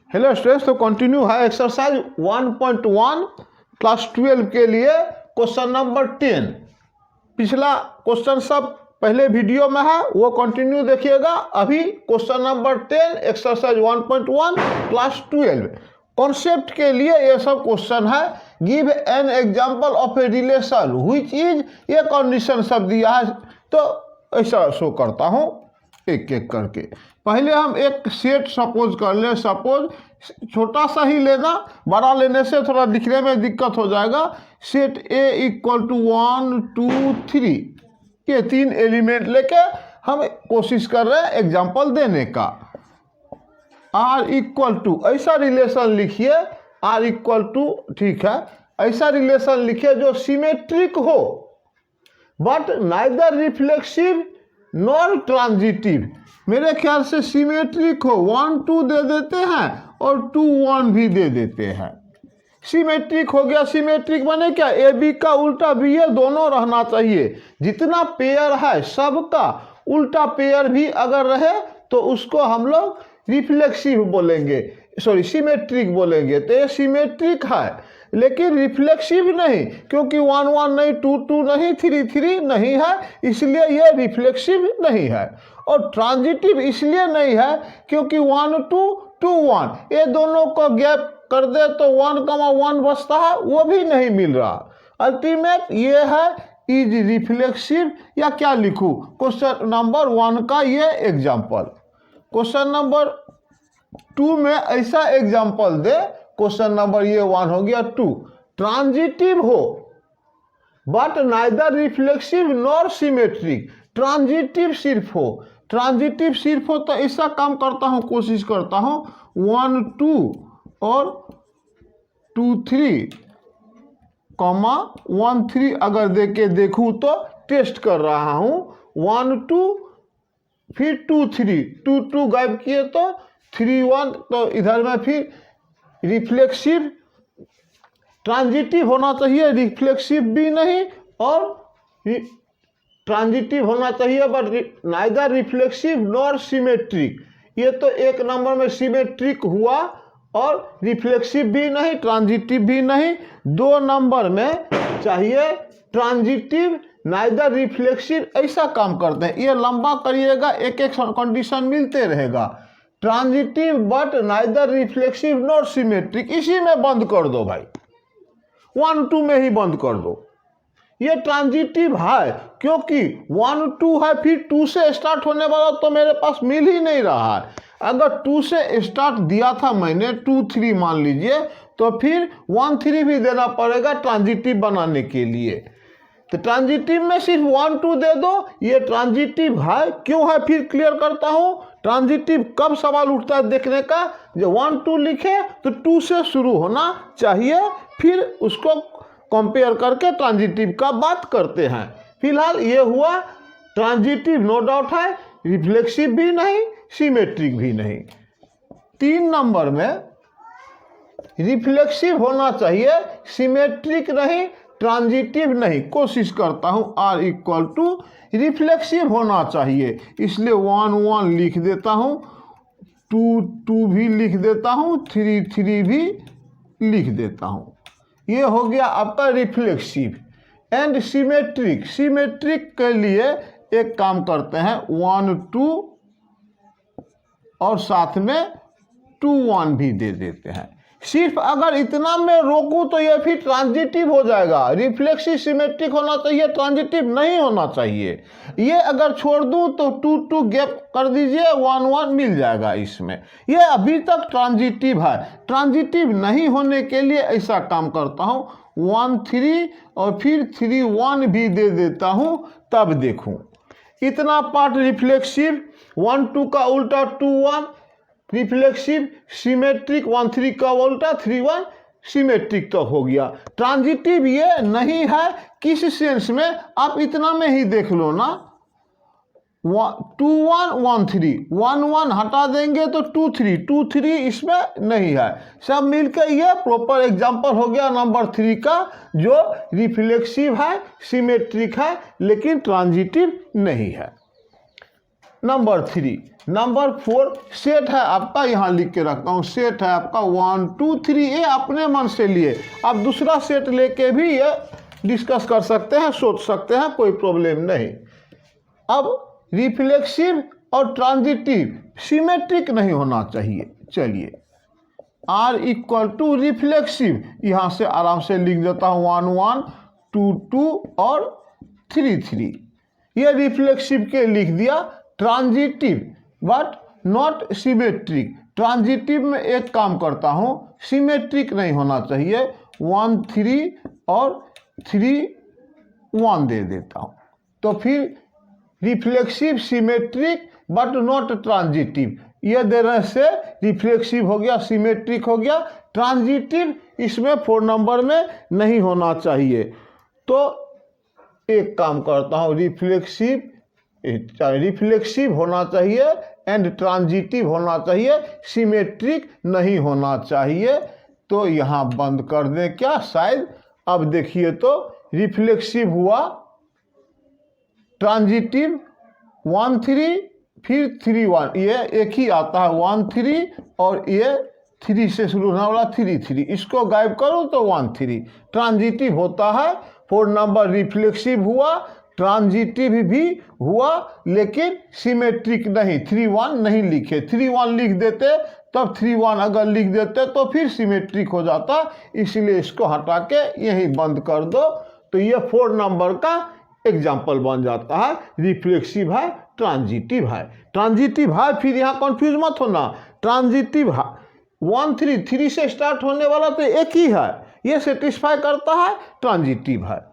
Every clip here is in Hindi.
हेलो स्टूडेंट्स, तो कंटिन्यू है एक्सरसाइज 1.1 क्लास 12 के लिए क्वेश्चन नंबर 10। पिछला क्वेश्चन सब पहले वीडियो में है, वो कंटिन्यू देखिएगा। अभी question number 10 exercise 1.1 class 12 concept के लिए ये सब क्वेश्चन है। Give an example of a relation which is, ये कंडीशन सब दिया है, तो ऐसा शो करता हूँ एक एक करके। पहले हम एक सेट सपोज कर ले। सपोज छोटा सा ही लेना, बड़ा लेने से थोड़ा लिखने में दिक्कत हो जाएगा। सेट ए इक्वल टू 1 2 3, ये 3 एलिमेंट लेके हम कोशिश कर रहे हैं एग्जाम्पल देने का। आर इक्वल टू, ऐसा रिलेशन लिखिए। आर इक्वल टू, ठीक है, ऐसा रिलेशन लिखिए जो सिमेट्रिक हो but neither reflexive nor transitive. मेरे ख्याल से सिमेट्रिक हो, 1 2 दे देते हैं और 2 1 भी दे देते हैं। सिमेट्रिक हो गया। सिमेट्रिक बने क्या, ए बी का उल्टा बी ए दोनों रहना चाहिए। जितना पेयर है सबका उल्टा पेयर भी अगर रहे तो उसको हम लोग रिफ्लेक्सिव बोलेंगे, सॉरी सिमेट्रिक बोलेंगे। तो ये सिमेट्रिक है लेकिन रिफ्लेक्सिव नहीं, क्योंकि 1 1 नहीं, 2 2 नहीं, 3 3 नहीं है, इसलिए ये रिफ्लेक्सिव नहीं है। और ट्रांजिटिव इसलिए नहीं है क्योंकि 1 2 2 1, ये दोनों को गैप कर दे तो 1, 1 बचता है, वो भी नहीं मिल रहा। अल्टीमेट ये है इज रिफ्लेक्सिव, या क्या लिखूं क्वेश्चन नंबर 1 का ये एग्जाम्पल। क्वेश्चन नंबर 2 में ऐसा एग्जाम्पल दे। क्वेश्चन नंबर ये 1 हो गया। 2 ट्रांजिटिव हो but neither reflexive nor symmetric. Transitive सिर्फ हो, ट्रांजिटिव सिर्फ हो तो ऐसा काम करता हूं, कोशिश करता हूं 1 2 और 2 3 कॉमा 1 3 अगर देके देखूं तो टेस्ट कर रहा हूं। 1 2 फिर 2 3, 2 2 गायब किए तो 3 1, तो इधर में फिर रिफ्लेक्सिव ट्रांजिटिव होना चाहिए, रिफ्लेक्सिव भी नहीं, और ट्रांजिटिव होना चाहिए but neither reflexive nor symmetric. ये तो एक नंबर में सिमेट्रिक हुआ और रिफ्लेक्सिव भी नहीं, ट्रांजिटिव भी नहीं। 2 नंबर में चाहिए ट्रांजिटिव नाइदर रिफ्लेक्सिव, ऐसा काम करते हैं। ये लंबा करिएगा, एक एक कंडीशन मिलते रहेगा। Transitive but neither reflexive nor symmetric, इसी में बंद कर दो भाई, 1 2 में ही बंद कर दो। ये ट्रांजिटिव है क्योंकि 1 2 है, फिर 2 से स्टार्ट होने वाला तो मेरे पास मिल ही नहीं रहा है। अगर 2 से स्टार्ट दिया था मैंने, 2 3 मान लीजिए, तो फिर 1 3 भी देना पड़ेगा ट्रांजिटिव बनाने के लिए। तो ट्रांजिटिव में सिर्फ 1 2 दे दो, ये ट्रांजिटिव है। क्यों है फिर क्लियर करता हूं। ट्रांजिटिव कब सवाल उठता है देखने का, जब 1 2 लिखे तो 2 से शुरू होना चाहिए, फिर उसको कंपेयर करके ट्रांजिटिव का बात करते हैं। फिलहाल ये हुआ ट्रांजिटिव, नो डाउट है, रिफ्लेक्सिव भी नहीं, सिमेट्रिक भी नहीं। 3 नंबर में रिफ्लेक्सिव होना चाहिए, सिमेट्रिक नहीं, ट्रांजिटिव नहीं। कोशिश करता हूं आर इक्वल टू रिफ्लेक्सिव होना चाहिए, इसलिए 1 1 लिख देता हूं, 2 2 भी लिख देता हूं, 3 3 भी लिख देता हूं। ये हो गया आपका रिफ्लेक्सिव। एंड सिमेट्रिक, सिमेट्रिक के लिए एक काम करते हैं, 1 2 और साथ में 2 1 भी दे देते हैं। सिर्फ अगर इतना में रोकूं तो ये फिर ट्रांजिटिव हो जाएगा। रिफ्लेक्सिव सिमेट्रिक होना चाहिए, ट्रांजिटिव नहीं होना चाहिए। ये अगर छोड़ दूं तो 2 2 गैप कर दीजिए, 1 1 मिल जाएगा इसमें। ये अभी तक ट्रांजिटिव है। ट्रांजिटिव नहीं होने के लिए ऐसा काम करता हूं, 1 3 और फिर 3 1 भी दे देता हूं, तब देखूं। इतना पार्ट रिफ्लेक्सिव, 1 2 का उल्टा 2 1, रिफ्लेक्सिव सिमेट्रिक 1 3 का उल्टा 3 1, सिमेट्रिक तो हो गया। ट्रांजिटिव ये नहीं है। किस सेंस में, आप इतना में ही देख लो ना, 2 1 1 3, 1 1 हटा देंगे तो 2 3, 2 3 इसमें नहीं है। सब मिलकर ये प्रॉपर एग्जाम्पल हो गया नंबर 3 का, जो रिफ्लेक्सिव है, सिमेट्रिक है, लेकिन ट्रांजिटिव नहीं है। नंबर 3 नंबर 4 सेट है आपका, यहाँ लिख के रखता हूँ, सेट है आपका 1 2 3, ये अपने मन से लिए। आप दूसरा सेट लेके भी ये डिस्कस कर सकते हैं, सोच सकते हैं, कोई प्रॉब्लम नहीं। अब रिफ्लेक्सिव और ट्रांजिटिव सिमेट्रिक नहीं होना चाहिए। चलिए R इक्वल टू रिफ्लेक्सिव, यहाँ से आराम से लिख देता हूँ 1 1 2 2 और 3 3, ये रिफ्लेक्सिव के लिख दिया। Transitive but not symmetric, transitive में एक काम करता हूँ, सिमेट्रिक नहीं होना चाहिए, 1 3 और 3 1 दे देता हूँ। तो फिर reflexive symmetric but not transitive, ये देने से रिफ्लेक्सिव हो गया, सिमेट्रिक हो गया। ट्रांजिटिव इसमें 4 नंबर में नहीं होना चाहिए। तो एक काम करता हूँ, रिफ्लेक्सिव होना चाहिए एंड ट्रांजिटिव होना चाहिए, सिमेट्रिक नहीं होना चाहिए। तो यहाँ बंद कर दें क्या शायद। अब देखिए तो रिफ्लेक्सिव हुआ, ट्रांजिटिव 1 3 फिर 3 1, ये एक ही आता है 1 3 और ये 3 से शुरू होने वाला 3 3, इसको गायब करो तो 1 3। ट्रांजिटिव होता है 4 नंबर, रिफ्लेक्सिव हुआ, ट्रांजिटिव भी हुआ, लेकिन सिमेट्रिक नहीं। 3 1 नहीं लिखे, 3 1 लिख देते तब 3 1 अगर लिख देते तो फिर सिमेट्रिक हो जाता, इसलिए इसको हटा के यही बंद कर दो। तो ये 4 नंबर का एग्जाम्पल बन जाता है, रिफ्लेक्सिव है, ट्रांजिटिव है। ट्रांजिटिव है, फिर यहाँ कंफ्यूज मत होना, ट्रांजिटिव है 1 3 3 से स्टार्ट होने वाला तो एक ही है, ये सेटिस्फाई करता है, ट्रांजिटिव है।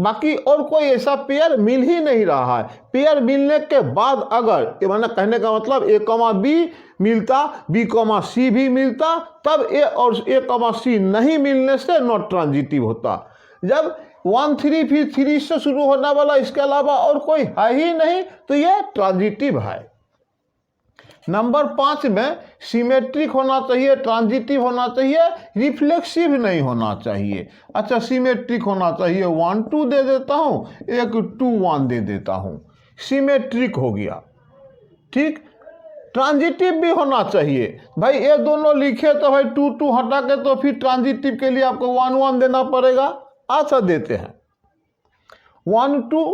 बाकी और कोई ऐसा पेयर मिल ही नहीं रहा है। पेयर मिलने के बाद अगर, मैंने कहने का मतलब A, B मिलता, B, C भी मिलता, तब A और A, C नहीं मिलने से नॉट ट्रांजिटिव होता। जब 1 3 फिर 3 से शुरू होने वाला इसके अलावा और कोई है ही नहीं, तो ये ट्रांजिटिव है। नंबर 5 में सिमेट्रिक होना चाहिए, ट्रांजिटिव होना चाहिए, रिफ्लेक्सिव नहीं होना चाहिए। अच्छा, सिमेट्रिक होना चाहिए, 1 2 दे देता हूँ, एक 2 1 दे देता हूँ, सिमेट्रिक हो गया। ठीक, ट्रांजिटिव भी होना चाहिए भाई, ये दोनों लिखे तो भाई 2 2 हटा के तो फिर ट्रांजिटिव के लिए आपको 1 1 देना पड़ेगा। अच्छा, देते हैं 1 2,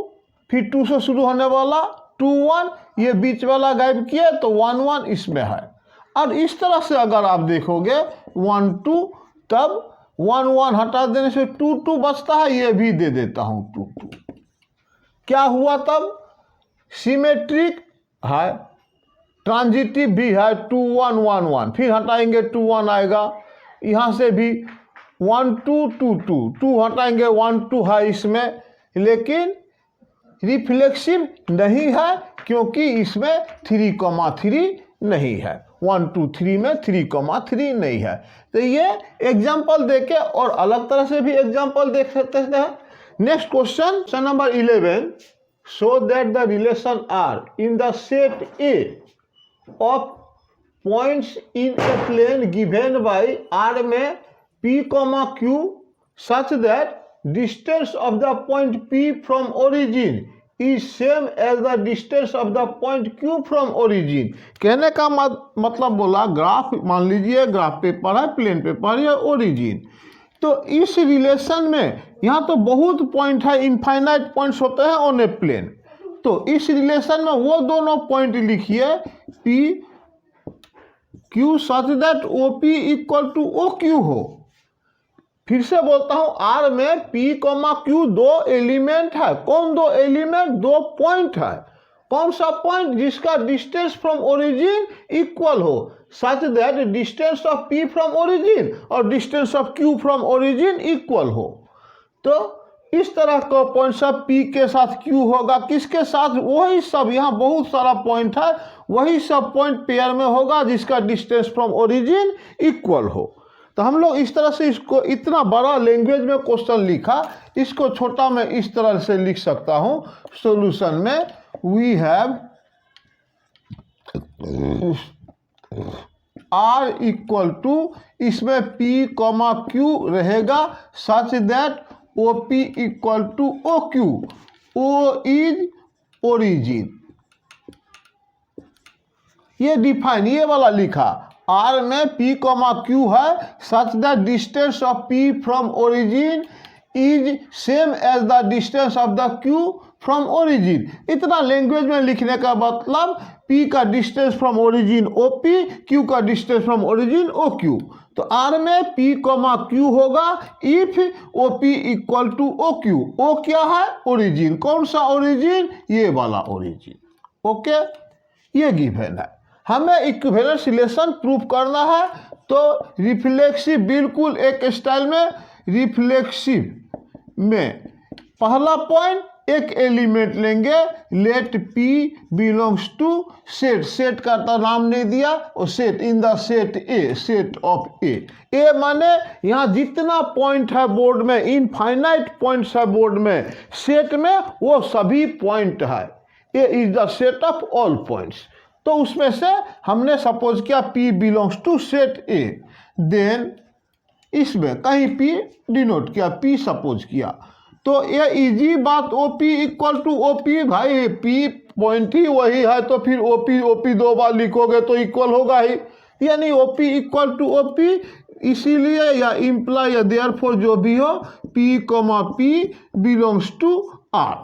फिर 2 से शुरू होने वाला 2 1, ये बीच वाला गायब किया तो 1 1 इसमें है। और इस तरह से अगर आप देखोगे 1 2, तब 1 1 हटा देने से 2 2 बचता है, ये भी दे देता हूँ 2 2। क्या हुआ तब? सिमेट्रिक है, ट्रांजिटिव भी है, 2 1 1 1, फिर हटाएंगे 2 1 आएगा, यहाँ से भी 1 2 2 2 2 हटाएंगे 1 2 है इसमें, लेकिन रिफ्लेक्सिव नहीं है क्योंकि इसमें 3 3 नहीं है, 1 2 3 में 3 3 नहीं है। तो ये एग्जाम्पल देके और अलग तरह से भी एग्जाम्पल देख सकते हैं। Next question number 11, show that the relation R in the set A of points in a plane given by R में P, Q such that distance of the point P from origin is same as the distance of the point Q from origin। कहने का मतलब बोला, ग्राफ मान लीजिए, ग्राफ पेपर है, प्लेन पेपर या ओरिजिन, तो इस रिलेशन में यहाँ तो बहुत पॉइंट है, इनफाइनाइट पॉइंट्स होते हैं ऑन ए प्लेन। तो इस रिलेशन में वो दोनों पॉइंट लिखिए P Q such that OP equal to OQ हो। फिर से बोलता हूं, आर में P, Q 2 एलिमेंट है। कौन 2 एलिमेंट? 2 पॉइंट है। कौन सा पॉइंट? जिसका डिस्टेंस फ्रॉम ओरिजिन इक्वल हो, such that distance of P from origin और distance of Q from origin equal हो। तो इस तरह का पॉइंट सब P के साथ Q होगा, किसके साथ? वही सब, यहाँ बहुत सारा पॉइंट है, वही सब पॉइंट पेयर में होगा जिसका डिस्टेंस फ्रॉम ओरिजिन इक्वल हो। तो हम लोग इस तरह से इसको, इतना बड़ा लैंग्वेज में क्वेश्चन लिखा, इसको छोटा मैं इस तरह से लिख सकता हूं सॉल्यूशन में, we have R equal to, इसमें P, Q रहेगा, such that OP equal to OQ, O is origin, ये डिफाइन ये वाला लिखा आर में पी कॉमा क्यू है such the distance of P from origin is same as the distance of the Q from origin. इतना लैंग्वेज में लिखने का मतलब P का distance from origin OP, Q का डिस्टेंस फ्रॉम ओरिजिन OQ। तो R में P कॉमा Q होगा if OP equal to OQ। O क्या है? ओरिजिन। कौन सा ओरिजिन? ये वाला ओरिजिन। ओके, ये गिवन है। हमें इक्विवेलेंस रिलेशन प्रूफ करना है तो रिफ्लेक्सिव बिल्कुल एक स्टाइल में रिफ्लेक्सिव में पहला पॉइंट एक एलिमेंट लेंगे let P belongs to set. Set का तो नाम नहीं दिया और set in the set A, set of A. A माने यहाँ जितना पॉइंट है बोर्ड में, इनफाइनाइट पॉइंट्स है बोर्ड में, सेट में वो सभी पॉइंट है। A is the set of all points. तो उसमें से हमने सपोज किया P belongs to set A, then इसमें कहीं P डिनोट किया, P सपोज किया। तो ये इजी बात OP इक्वल टू OP, भाई P पॉइंट ही वही है तो फिर OP दो बार लिखोगे तो इक्वल होगा ही, यानी OP इक्वल टू OP। इसीलिए या इम्प्लाई या देयरफॉर जो भी हो P comma P belongs to R,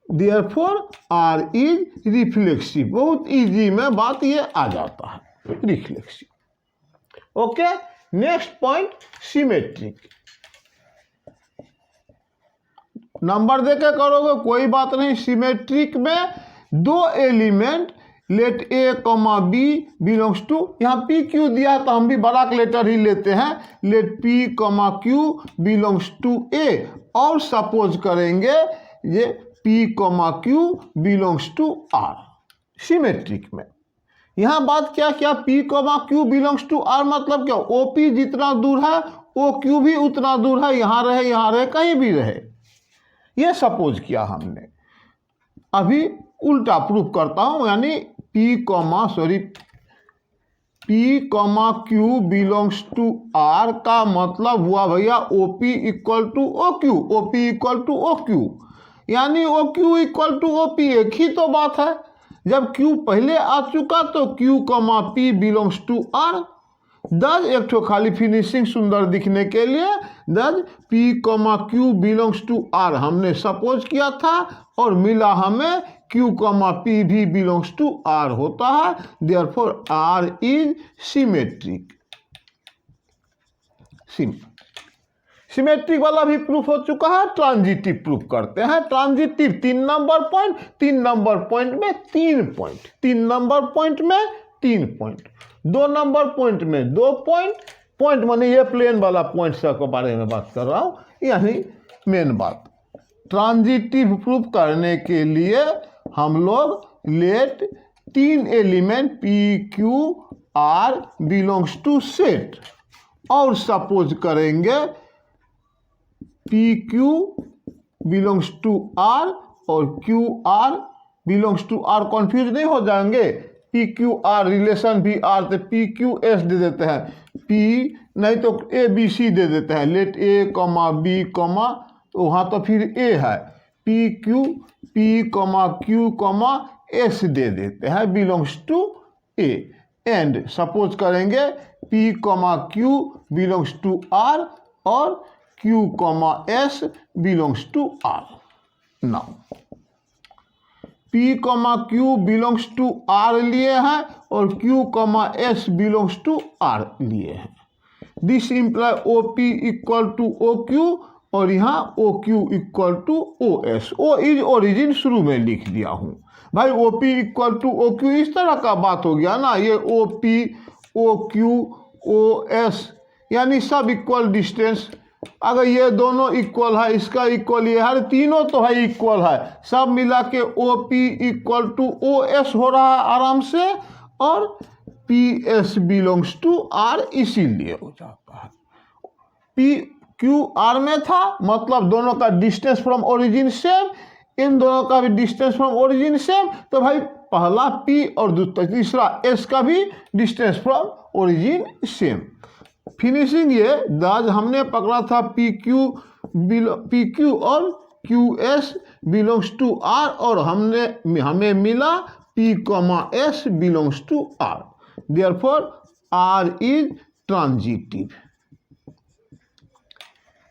therefore R is reflexive. बहुत इजी में बात ये आ जाता है, reflexive. Okay, next point symmetric. Number देके करोगे कोई बात नहीं। सिमेट्रिक में दो element let A comma B belongs to, यहाँ पी क्यू दिया है तो हम भी बड़ा लेटर ही लेते हैं, let P comma Q belongs to A. और सपोज करेंगे ये P comma Q belongs to R. Symmetric में यहाँ बात क्या क्या, P comma Q belongs to R मतलब क्या, ओ पी जितना दूर है ओ क्यू भी उतना दूर है, यहाँ रहे कहीं भी रहे। ये सपोज किया हमने। अभी उल्टा प्रूफ करता हूं, यानी P comma Q belongs to R का मतलब हुआ भैया OP equal to OQ, OP equal to OQ, यानी OQ इक्वल टू OP। एक ही तो बात है। जब Q पहले आ चुका तो Q comma P belongs to R। दस एक ठो खाली फिनिशिंग सुंदर दिखने के लिए दस P comma Q belongs to R हमने सपोज किया था और मिला हमें Q कॉमा P भी बिलोंग्स टू R होता है, therefore R is symmetric. Symmetric वाला भी प्रूफ हो चुका है। ट्रांजिटिव प्रूफ करते हैं। Transitive 3 number point, 3 number point में 3 पॉइंट, 3 नंबर पॉइंट में 3 पॉइंट, 2 नंबर पॉइंट में 2 पॉइंट। पॉइंट माने ये प्लेन वाला पॉइंट के बारे में बात कर रहा हूँ, यही मेन बात। ट्रांजिटिव प्रूफ करने के लिए हम लोग let 3 element P Q R belongs to set और सपोज करेंगे P Q belongs to R और Q R belongs to R। Confuse नहीं हो जाएंगे, पी क्यू आर रिलेशन भी आर, तो पी क्यू एस दे देते हैं, पी नहीं तो ए बी सी दे देते हैं, let A comma B comma, वहाँ तो फिर ए है, P comma Q comma S दे देते हैं belongs to A. And suppose करेंगे P comma Q belongs to R और Q comma S belongs to R. Now P comma Q belongs to R लिए हैं और Q comma S belongs to R लिए हैं। This imply OP equal to OQ और यहाँ OQ equal to OS। O is origin शुरू में लिख दिया हूँ भाई, OP इक्वल टू OQ इस तरह का बात हो गया ना। ये OP OQ OS यानी सब इक्वल डिस्टेंस। अगर ये दोनों इक्वल है, इसका इक्वल ये हर तीनों तो है इक्वल है, सब मिला के OP इक्वल टू OS हो रहा है आराम से, और PS बिलोंग्स टू R इसीलिए हो जाता है। P Q R में था मतलब दोनों का डिस्टेंस फ्रॉम ओरिजिन सेम, इन दोनों का भी डिस्टेंस फ्रॉम ओरिजिन सेम, तो भाई पहला P और तीसरा S का भी distance from origin same. Finishing ये दाज हमने पकड़ा था पी क्यू और Q S belongs to R और हमें मिला P comma S belongs to R. Therefore, R is transitive.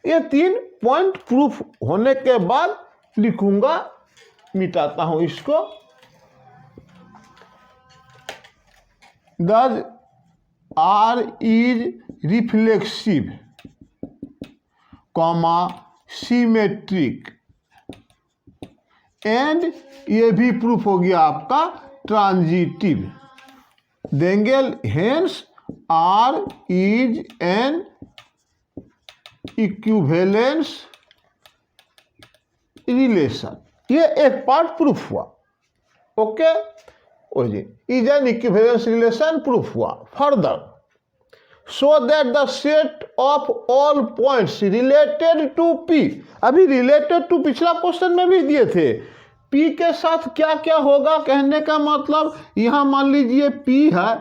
ये 3 पॉइंट प्रूफ होने के बाद लिखूंगा, मिटाता हूं इसको। Thus R is reflexive, comma symmetric, and ये भी प्रूफ हो गया आपका ट्रांजिटिव। देंगे hence R is an equivalence relation, ये एक पार्ट प्रूफ हुआ। Okay, is an equivalence relation proof हुआ। Further, so that the set of all points related to P, अभी रिलेटेड टू पिछला क्वेश्चन में भी दिए थे, P के साथ क्या क्या होगा, कहने का मतलब यहां मान लीजिए P है,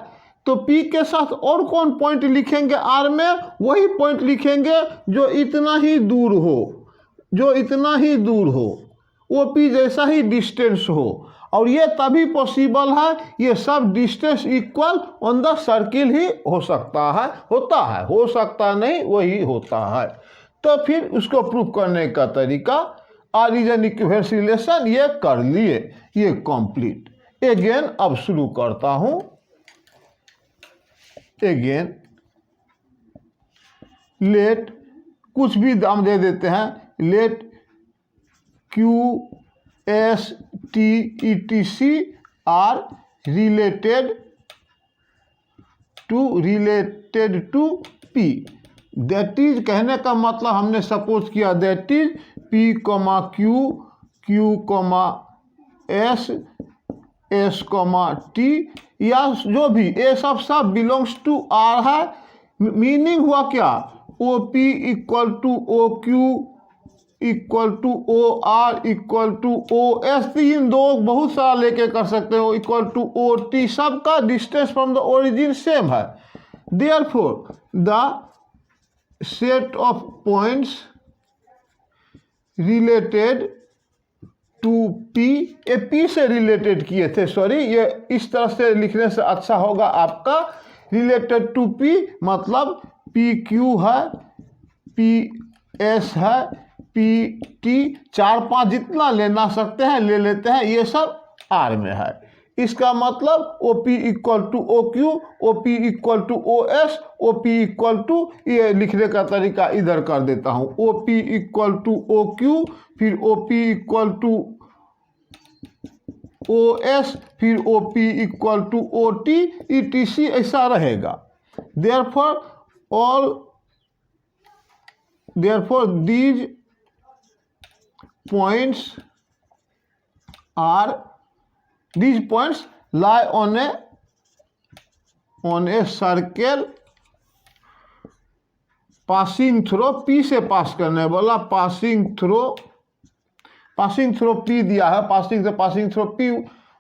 तो P के साथ और कौन पॉइंट लिखेंगे R में, वही पॉइंट लिखेंगे जो इतना ही दूर हो, जो इतना ही दूर हो, वो P जैसा ही डिस्टेंस हो। और ये तभी पॉसिबल है, ये सब distance equal on the circle ही हो सकता है, होता है, हो सकता नहीं वही होता है। तो फिर उसको प्रूव करने का तरीका R is an equivalence relation, ये कर लिए, ये कंप्लीट। अगेन अब शुरू करता हूं। अगेन लेट, कुछ भी दाम दे देते हैं, let Q S T etc are related to P, that is, कहने का मतलब हमने सपोज किया that is P comma Q, Q comma S, S comma T, या जो भी ये सब बिलोंग्स टू R है। मीनिंग हुआ क्या, OP equal to OQ equal to OR equal to OS, इन दो बहुत सारा लेके कर सकते हो, इक्वल टू OT, सबका distance from the origin same है। Therefore the set of points related to P, ये P से रिलेटेड किए थे, सॉरी, ये इस तरह से लिखने से अच्छा होगा आपका। रिलेटेड टू P मतलब PQ है, PS है, PT, 4-5 जितना लेना सकते हैं ले लेते हैं, ये सब R में है। इसका मतलब OP equal to OQ, OP equal to OS, OP equal to, ये लिखने का तरीका इधर कर देता हूँ, OP इक्वल टू OQ, फिर OP इक्वल टू OS, फिर OP equal to OT etc, ऐसा रहेगा। therefore these points lie on a circle passing through P से पास करने वाला, passing through P दिया है, passing through P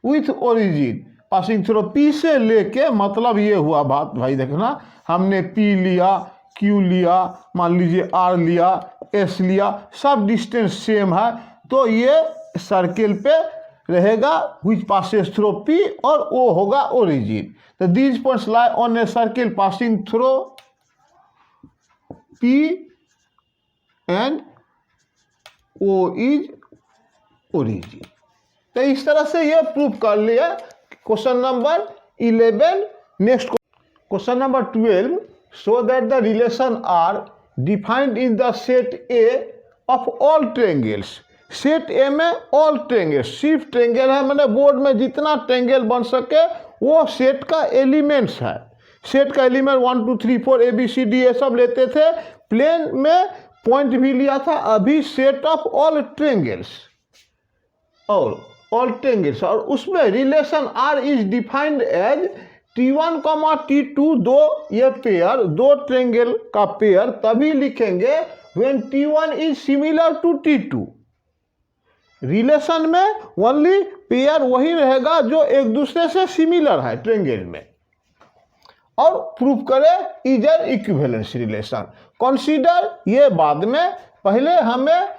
with origin, passing through P से लेके, मतलब ये हुआ बात भाई, देखना, हमने P लिया, Q लिया, मान लीजिए R लिया, S लिया, सब डिस्टेंस सेम है, तो ये सर्किल पे रहेगा which passes through P, और O होगा ओरिजिन। तो these points lie on a circle passing through P and O is origin। तो इस तरह से ये प्रूव कर लिया question number 11। Next question number 12, show that the relation R defined in the set A of all triangles, set ए में ऑल ट्रेंगल, सिर्फ ट्रेंगल है, मैंने बोर्ड में जितना ट्रेंगल बन सके वो सेट का एलिमेंट्स है। सेट का एलिमेंट 1 2 3 4 ABCD ये सब लेते थे, प्लेन में पॉइंट भी लिया था, अभी set of all triangles, all triangles, और उसमें relation R is defined as T1, T2, दो ये पेयर, दो ट्रेंगल का पेयर तभी लिखेंगे when T1 is similar to T2। Relation में ओनली पेयर वही रहेगा जो एक दूसरे से सिमिलर है ट्रेंगल में, और प्रूफ करें is an equivalence relation. Consider ये बाद में, पहले हमें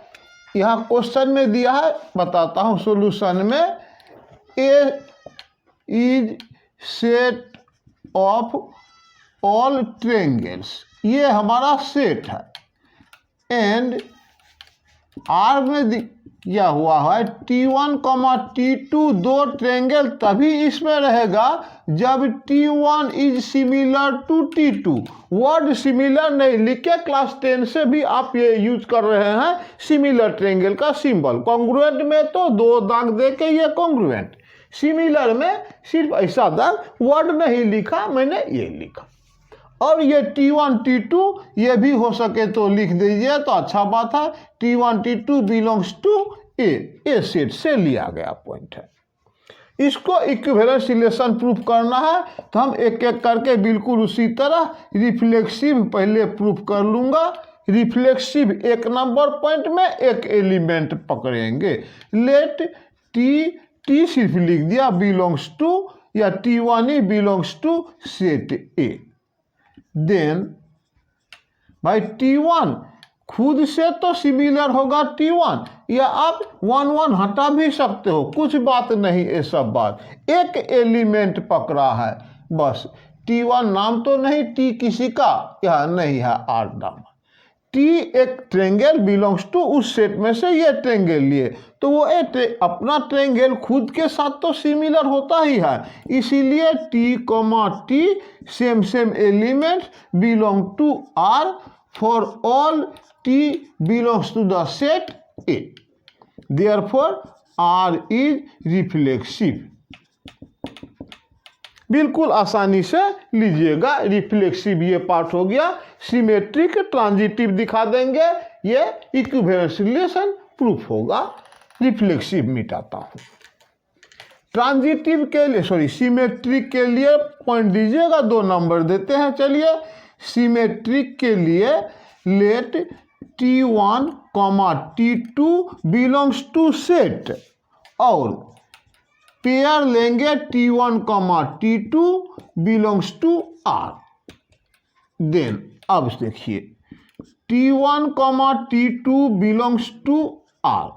यहाँ क्वेश्चन में दिया है, बताता हूँ सॉल्यूशन में। A is set of all triangles, ये हमारा सेट है। एंड आर में क्या हुआ है, T1, T2 दो ट्रायंगल तभी इसमें रहेगा जब T1 is similar to T2। Word similar नहीं लिखे, क्लास 10 से भी आप ये यूज कर रहे हैं सिमिलर ट्रायंगल का सिंबल। कॉन्ग्रुएंट में तो दो दाग दे के ये कॉन्ग्रुएंट, सिमिलर में सिर्फ ऐसा दाग, वर्ड नहीं लिखा मैंने, ये लिखा। और ये T1 T2 ये भी हो सके तो लिख दीजिए तो अच्छा बात है। T1 T2 belongs to A set से लिया गया पॉइंट है। इसको इक्विवेलेंस रिलेशन प्रूफ करना है तो हम एक एक करके बिल्कुल उसी तरह रिफ्लेक्सिव पहले प्रूफ कर लूँगा। रिफ्लेक्सिव एक नंबर पॉइंट में एक एलिमेंट पकड़ेंगे। लेट टी सिर्फ लिख दिया बिलोंग्स टू, या T1 ही belongs to set A. Then भाई T1 खुद से तो सिमिलर होगा T1, या आप 1 1 हटा भी सकते हो, कुछ बात नहीं। ये सब बात एक एलिमेंट पकड़ा है बस। T1 नाम तो नहीं, T किसी का यह नहीं है, आर नाम। T एक ट्रायंगल बिलोंग्स टू उस सेट में से ये ट्रायंगल लिए, तो वो अपना ट्रायंगल खुद के साथ तो सिमिलर होता ही है, इसीलिए T, same element belong to R for all T belongs to the set A। Therefore R is reflexive. बिल्कुल आसानी से लीजिएगा। रिफ्लेक्सिव ये पार्ट हो गया। सिमेट्रिक ट्रांजिटिव दिखा देंगे, ये इक्विवेलेंस रिलेशन प्रूफ होगा। रिफ्लेक्सिव मिटाता हूँ। ट्रांजिटिव के लिए सिमेट्रिक के लिए पॉइंट दीजिएगा, 2 नंबर देते हैं। चलिए सिमेट्रिक के लिए let T1, T2 belongs to set, और पेयर लेंगे T1, T2 belongs to R। Then अब देखिए T1, T2 belongs to R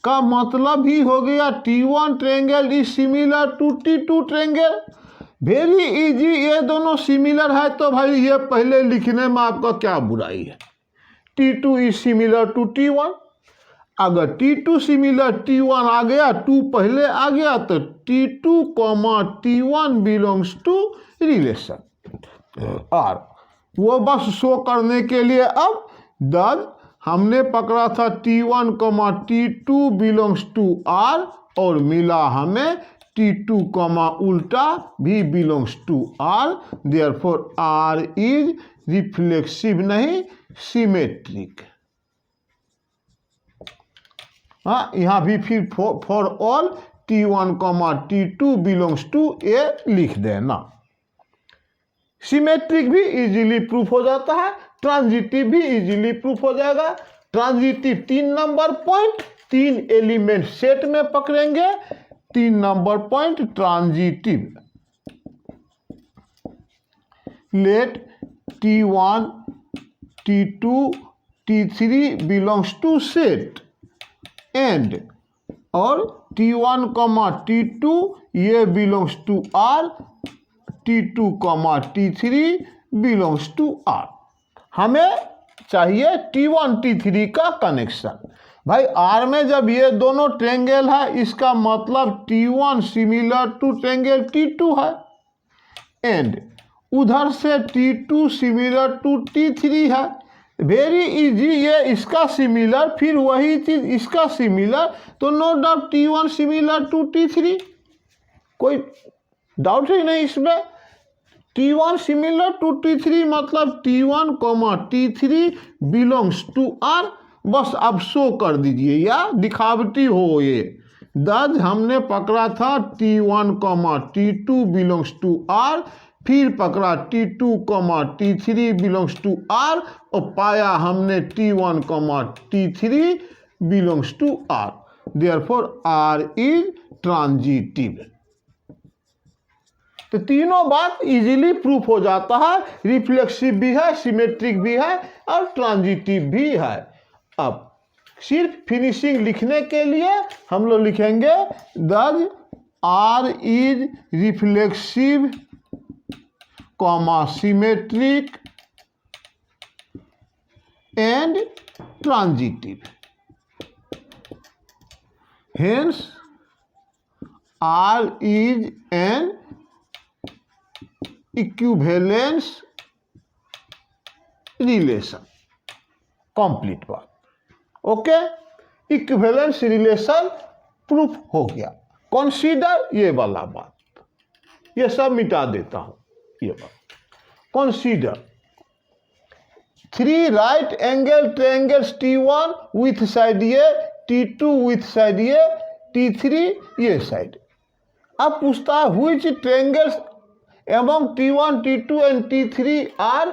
का मतलब ही हो गया T1 triangle is similar to T2 triangle. Very easy, ये दोनों सिमिलर है तो भाई ये पहले लिखने में आपका क्या बुराई है। T2 is similar to T1, अगर T2 सिमिलर T1 आ गया, 2 पहले आ गया, तो T2, T1 belongs to relation R। वो बस शो करने के लिए अब दस हमने पकड़ा था T1, T2 belongs to R, और मिला हमें T2, उल्टा भी belongs to R। Therefore R is reflexive नहीं सिमेट्रिक। हाँ, यहाँ भी फिर for all T1, T2 belongs to A लिख देना। सिमेट्रिक भी इजीली प्रूफ हो जाता है, ट्रांजिटिव भी इजीली प्रूफ हो जाएगा। Transitive 3 number point, 3 element set में पकड़ेंगे, 3 number point transitive. Let T1, T2, T3 belongs to set, and और T1, T2 ये belongs to R, T2, T3 belongs to R। हमें चाहिए T1, T3 का कनेक्शन। भाई R में जब ये दोनों ट्रायंगल है, इसका मतलब T1 similar to triangle T2 है, एंड उधर से T2 सिमिलर टू T3 है। वेरी इजी, ये इसका सिमिलर, फिर वही चीज इसका सिमिलर, तो no doubt T1 similar to T3, कोई डाउट ही नहीं इसमें। T1 सिमिलर टू T3 मतलब T1, T3 belongs to R। बस अब शो कर दीजिए या दिखावटी हो ये। दस हमने पकड़ा था T1, T2 belongs to R, फिर पकड़ा T2, T3 belongs to R, और पाया हमने T1, T3 belongs to R। Therefore R is transitive. तो तीनों बात इजीली प्रूफ हो जाता है। रिफ्लेक्सिव भी है, सिमेट्रिक भी है, और ट्रांजिटिव भी है। अब सिर्फ फिनिशिंग लिखने के लिए हम लोग लिखेंगे thus R is reflexive comma symmetric and transitive, hence R is an equivalence relation. Complete बात, ओके। इक्विवेलेंस रिलेशन प्रूफ हो गया। कंसीडर ये वाला बात, ये सब मिटा देता हूं, ये बात। Consider 3 right angle triangles T1 with side A, T2 with side A, T3 ये साइड। अब पूछता है which triangles among T1, T2 and T3 are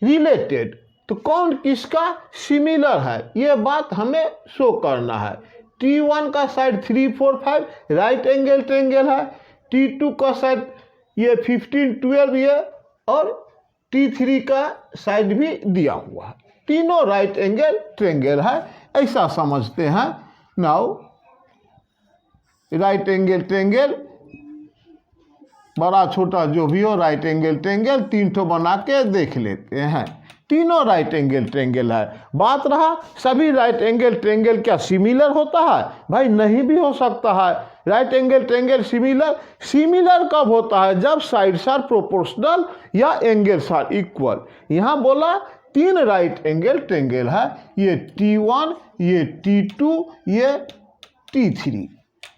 related, तो कौन किसका सिमिलर है, ये बात हमें शो करना है। T1 का साइड 3, 4, 5 राइट एंगल ट्रायंगल है, T2 का साइड ये 15, 12 ये, और T3 का साइड भी दिया हुआ है। तीनों राइट एंगल ट्रायंगल है, ऐसा समझते हैं। नाउ राइट एंगल ट्रायंगल, बड़ा छोटा जो भी हो राइट एंगल ट्रायंगल 3 ठो बना के देख लेते हैं। तीनों राइट एंगल ट्रायंगल है। बात रहा सभी राइट एंगल ट्रायंगल क्या सिमिलर होता है? भाई नहीं भी हो सकता है। राइट एंगल ट्रायंगल सिमिलर कब होता है? जब साइड्स आर प्रोपोर्शनल या एंगल्स आर इक्वल। यहाँ बोला 3 राइट एंगल ट्रायंगल है, ये T1, ये T2, ये T3।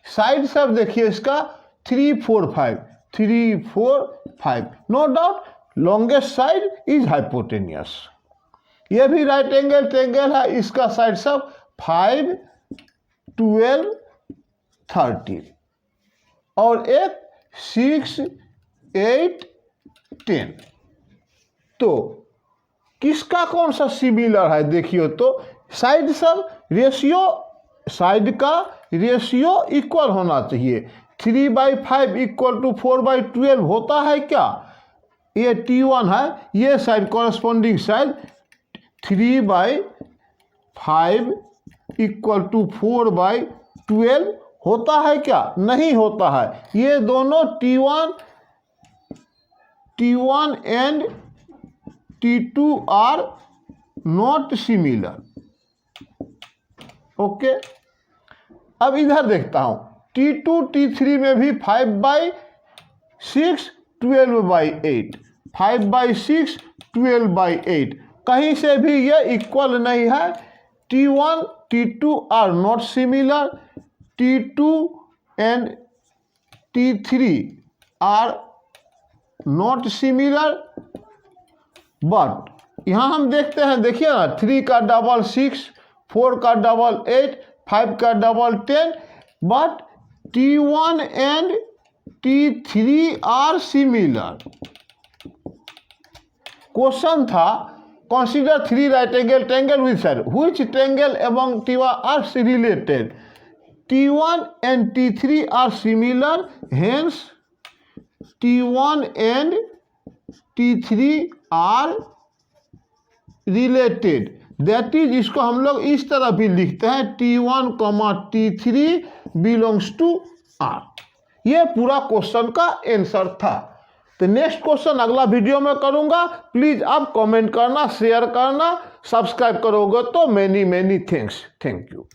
साइड सब देखिए इसका 3, 4, 5, 3, 4, 5। No doubt longest side is hypotenuse. ये भी राइट एंगल ट्रायंगल है, इसका साइड सब 5, 12, 13 और एक 6, 8, 10। तो किसका कौन सा सिमिलर है देखिए तो साइड सब रेशियो, साइड का रेशियो इक्वल होना चाहिए। 3/5 इक्वल टू 4/12 होता है क्या? ये T1 है, ये side corresponding side 3/5 equal to 4/12 होता है क्या? नहीं होता है। ये दोनों T1 and T2 are not similar. Okay, अब इधर देखता हूं T2, T3 में भी 5/6, 12/8, 5/6, 12/8, कहीं से भी ये इक्वल नहीं है। T1, T2 are not similar, T2 and T3 are not similar. But यहाँ हम देखते हैं, देखिए ना 3 का डबल 6, 4 का डबल 8, 5 का double 10, but T1 and T3 are similar. Question था consider 3 right angle triangle with side, which triangle among T1 are related? T1 and T3 are similar, hence T1 and T3 are related. That is, इसको हम लोग इस तरह भी लिखते हैं T1, T3 belongs to R। ये पूरा क्वेश्चन का आंसर था। तो नेक्स्ट क्वेश्चन अगला वीडियो में करूंगा। प्लीज आप कमेंट करना, शेयर करना, सब्सक्राइब करोगे तो मेनी थैंक्स। Thank you.